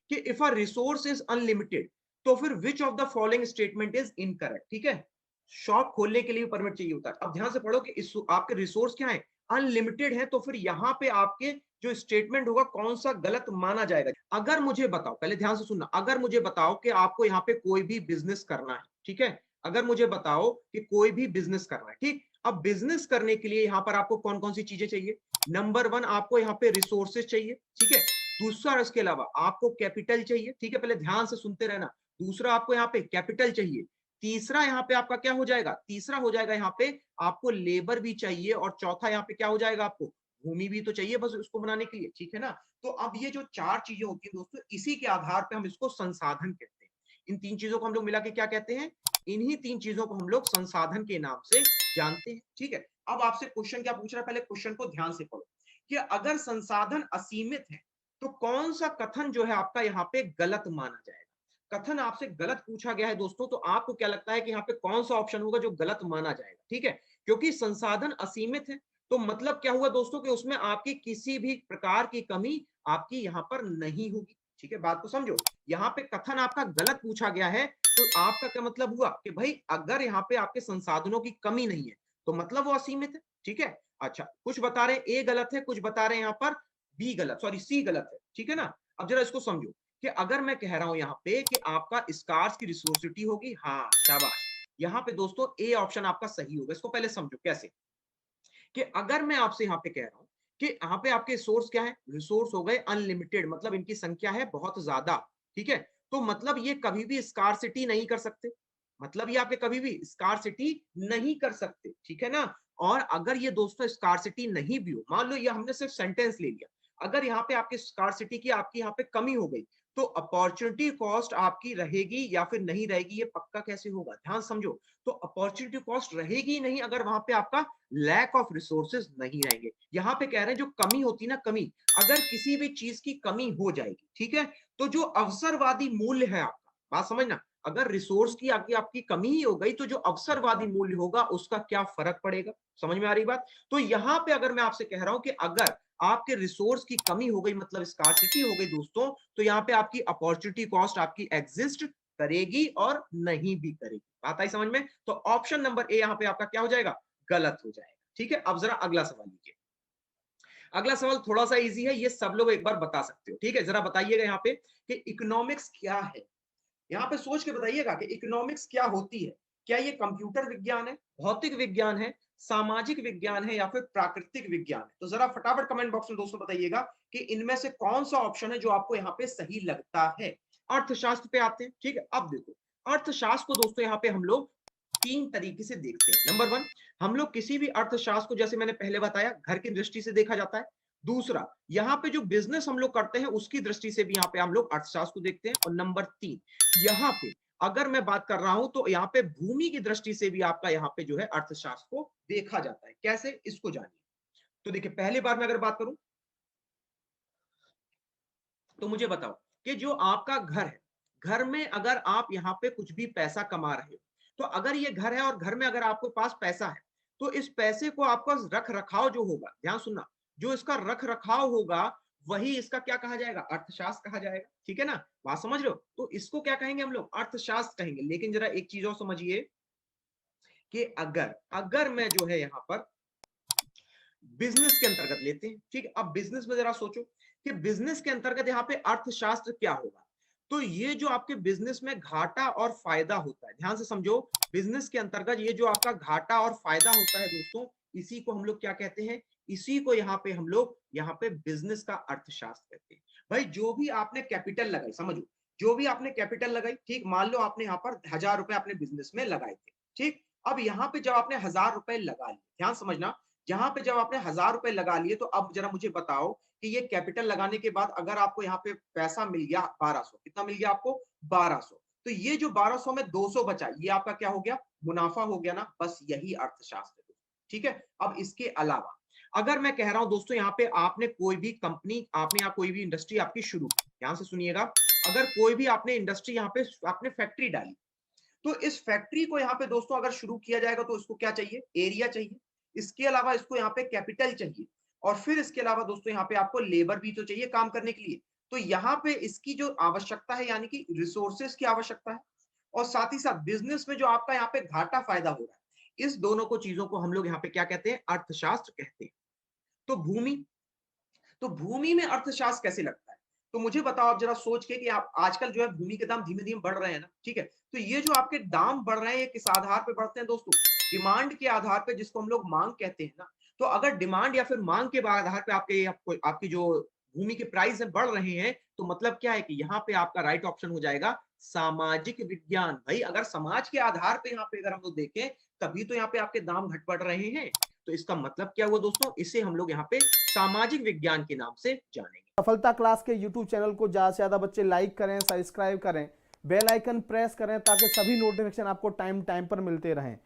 कि if a resource is unlimited, तो फिर which of the following statement is incorrect. ठीक है, शॉप खोलने के लिए परमिट चाहिए होता है। अब ध्यान से पढ़ो कि इस आपके रिसोर्स क्या है, अनलिमिटेड है, तो फिर यहाँ पे आपके जो स्टेटमेंट होगा कौन सा गलत माना जाएगा। अगर मुझे बताओ, पहले ध्यान से सुनना, अगर मुझे बताओ कि आपको यहाँ पे कोई भी बिजनेस करना है, ठीक है, अगर मुझे बताओ कि कोई भी बिजनेस करना है, ठीक, अब बिजनेस करने के लिए यहाँ पर आपको कौन कौन सी चीजें चाहिए। नंबर वन, आपको यहाँ पे रिसोर्सेज चाहिए, ठीक है। दूसरा, इसके अलावा आपको कैपिटल चाहिए, ठीक है, पहले ध्यान से सुनते रहना। दूसरा, आपको यहाँ पे कैपिटल चाहिए। तीसरा यहाँ पे आपका क्या हो जाएगा, तीसरा हो जाएगा यहाँ पे आपको लेबर भी चाहिए। और चौथा यहाँ पे क्या हो जाएगा, आपको भूमि भी तो चाहिए बस उसको बनाने के लिए, ठीक है ना। तो अब ये जो चार चीजें होती है दोस्तों, इसी के आधार पे हम इसको संसाधन कहते हैं। इन तीन चीजों को हम लोग मिला के क्या कहते हैं, इन्हीं तीन चीजों को हम लोग संसाधन के नाम से जानते हैं, ठीक है। अब आपसे क्वेश्चन क्या पूछ रहा है, पहले क्वेश्चन को ध्यान से पढ़ो कि अगर संसाधन असीमित है तो कौन सा कथन जो है आपका यहाँ पे गलत माना जाएगा। कथन आपसे गलत पूछा गया है दोस्तों, तो आपको क्या लगता है कि यहाँ पे कौन सा ऑप्शन होगा जो गलत माना जाएगा। ठीक है, क्योंकि संसाधन असीमित है, तो मतलब क्या हुआ दोस्तों कि उसमें आपकी किसी भी प्रकार की कमी आपकी यहाँ पर नहीं होगी। ठीक है, बात को समझो, यहाँ पे कथन आपका गलत पूछा गया है, तो आपका क्या मतलब हुआ कि भाई अगर यहाँ पे आपके संसाधनों की कमी नहीं है तो मतलब वो असीमित है। ठीक है, अच्छा, कुछ बता रहे हैं ए गलत है, कुछ बता रहे हैं यहाँ पर बी गलत, सॉरी सी गलत है। ठीक है ना, अब जरा इसको समझो कि अगर मैं कह रहा हूं यहाँ पे कि आपका स्कार्स की रिसोर्सिटी होगी, हाँ शाबाश, यहाँ पे दोस्तों ए ऑप्शन आपका सही होगा। इसको पहले समझो कैसे, कि अगर मैं आपसे यहाँ पे कह रहा हूं कि यहाँ पे आपके सोर्स क्या है, रिसोर्स हो गए अनलिमिटेड, मतलब इनकी संख्या है बहुत ज्यादा, ठीक है, तो मतलब ये कभी भी स्कार्सिटी नहीं कर सकते, मतलब ये आपके कभी भी स्कार्सिटी नहीं कर सकते, ठीक है ना। और अगर ये दोस्तों स्कार्सिटी नहीं भी हो, मान लो ये हमने सिर्फ सेंटेंस ले लिया, अगर यहाँ पे आपकी स्कार्सिटी की आपकी यहाँ पे कमी हो गई, तो अपॉर्चुनिटी कॉस्ट आपकी रहेगी या फिर नहीं रहेगी, ये पक्का कैसे होगा, ध्यान समझो। तो अपॉर्चुनिटी कॉस्ट रहेगी ही नहीं अगर वहां पे आपका लैक ऑफ रिसोर्सेज नहीं रहेंगे। यहाँ पे कह रहे हैं जो कमी होती ना, कमी, अगर किसी भी चीज की कमी हो जाएगी, ठीक है, तो जो अवसरवादी मूल्य है आपका, बात समझना, अगर रिसोर्स की आपकी आपकी कमी ही हो गई तो जो अवसरवादी मूल्य होगा उसका क्या फर्क पड़ेगा। समझ में आ रही बात। तो यहाँ पे अगर मैं आपसे कह रहा हूं कि अगर आपके रिसोर्स की कमी हो गई, मतलब स्कार्सिटी हो गई दोस्तों, तो यहाँ पे आपकी अपॉर्चुनिटी कॉस्ट आपकी एग्जिस्ट करेगी और नहीं भी करेगी। बात आई समझ में। तो ऑप्शन नंबर ए यहाँ पे आपका क्या हो जाएगा, गलत हो जाएगा। ठीक है, अब जरा अगला सवाल लीजिए। अगला सवाल थोड़ा सा इजी है, ये सब लोग एक बार बता सकते हो। ठीक है, जरा बताइएगा यहाँ पे कि इकोनॉमिक्स क्या है। यहाँ पे सोच के बताइएगा कि इकोनॉमिक्स क्या होती है। क्या ये कंप्यूटर विज्ञान है, भौतिक विज्ञान है, सामाजिक विज्ञान है, या फिर प्राकृतिक विज्ञान है। तो जरा फटाफट कमेंट बॉक्स में दोस्तों बताइएगा कि इनमें से कौन सा ऑप्शन है जो आपको यहाँ पे सही लगता है। अर्थशास्त्र पे आते हैं। ठीक है, अब देखो, अर्थशास्त्र को दोस्तों यहाँ पे हम लोग तीन तरीके से देखते हैं। नंबर वन, हम लोग किसी भी अर्थशास्त्र को, जैसे मैंने पहले बताया, घर की दृष्टि से देखा जाता है। दूसरा, यहाँ पे जो बिजनेस हम लोग करते हैं उसकी दृष्टि से भी यहाँ पे हम लोग अर्थशास्त्र को देखते हैं। और नंबर तीन, यहाँ पे अगर मैं बात कर रहा हूं तो यहाँ पे भूमि की दृष्टि से भी आपका यहाँ पे जो है अर्थशास्त्र को देखा जाता है। कैसे, इसको जानिए। तो देखिए, पहली बार मैं अगर बात करूं तो मुझे बताओ कि जो आपका घर है, घर में अगर आप यहाँ पे कुछ भी पैसा कमा रहे हो, तो अगर ये घर है और घर में अगर आपके पास पैसा है, तो इस पैसे को आपका रख रखाव जो होगा, ध्यान सुनना, जो इसका रख रखाव होगा वही इसका क्या कहा जाएगा, अर्थशास्त्र कहा जाएगा। ठीक है ना, बात समझ रहे हो। तो इसको क्या कहेंगे हम लोग, अर्थशास्त्र कहेंगे। लेकिन जरा एक चीज और समझिए कि अगर अगर मैं जो है यहाँ पर बिजनेस के अंतर्गत लेते हैं, ठीक है, अब बिजनेस में जरा सोचो कि बिजनेस के अंतर्गत यहाँ पे अर्थशास्त्र क्या होगा। तो ये जो आपके बिजनेस में घाटा और फायदा होता है, ध्यान से समझो, बिजनेस के अंतर्गत ये जो आपका घाटा और फायदा होता है दोस्तों, इसी को हम लोग क्या कहते हैं, इसी को यहाँ पे हम लोग यहाँ पे बिजनेस का अर्थशास्त्र कहते हैं। भाई जो भी आपने कैपिटल लगाई, समझो, जो भी आपने कैपिटल लगाई, ठीक, मान लो आपने यहाँ पर 1000 रुपए अपने बिजनेस में लगाए थे, ठीक, अब यहाँ पे जब आपने 1000 रुपए लगा लिए, ध्यान समझना, जहां पे जब आपने 1000 रुपए लगा लिए, तो अब जरा मुझे बताओ कि ये कैपिटल लगाने के बाद अगर आपको यहाँ पे पैसा मिल गया 1200, कितना मिल गया आपको, 1200, तो ये जो 1200 में 200 बचा, ये आपका क्या हो गया, मुनाफा हो गया ना। बस यही अर्थशास्त्र है। ठीक है, अब इसके अलावा अगर मैं कह रहा हूं दोस्तों, यहाँ पे आपने कोई भी कंपनी, आपने यहाँ कोई भी इंडस्ट्री आपकी शुरू की, ध्यान से सुनिएगा, अगर कोई भी आपने इंडस्ट्री यहाँ पे आपने फैक्ट्री डाली, तो इस फैक्ट्री को यहाँ पे दोस्तों अगर शुरू किया जाएगा तो इसको क्या चाहिए, एरिया चाहिए, इसके अलावा इसको यहाँ पे कैपिटल चाहिए, और फिर इसके अलावा दोस्तों यहाँ पे आपको लेबर भी तो चाहिए काम करने के लिए। तो यहाँ पे इसकी जो आवश्यकता है यानी कि रिसोर्सेस की आवश्यकता है, और साथ ही साथ बिजनेस में जो आपका यहाँ पे घाटा फायदा हो रहा है, इस दोनों को चीजों को हम लोग यहाँ पे क्या कहते हैं, अर्थशास्त्र कहते हैं। तो भूमि, तो भूमि में अर्थशास्त्र कैसे लगता है? तो मुझे बताओ आप जरा सोच के कि आप आजकल जो है भूमि के दाम धीमे-धीमे बढ़ रहे हैं ना, ठीक है? तो ये जो आपके दाम बढ़ रहे हैं, ये किस आधार पे बढ़ते हैं दोस्तों? डिमांड के आधार पे, जिसको हम लोग माँग कहते हैं ना। तो अगर डिमांड या फिर माँग के आधार पे आपकी जो भूमि के प्राइस है बढ़ रहे हैं, तो मतलब क्या है कि यहाँ पे आपका राइट ऑप्शन हो जाएगा सामाजिक विज्ञान। भाई अगर समाज के आधार पे यहाँ पे अगर हम लोग देखें, तभी तो यहाँ पे आपके दाम घट बढ़ रहे हैं। तो इसका मतलब क्या हुआ दोस्तों? इसे हम लोग यहाँ पे सामाजिक विज्ञान के नाम से जानेंगे। सफलता क्लास के यूट्यूब चैनल को ज्यादा से ज्यादा बच्चे लाइक करें, सब्सक्राइब करें, बेल आइकन प्रेस करें ताकि सभी नोटिफिकेशन आपको टाइम टाइम पर मिलते रहें।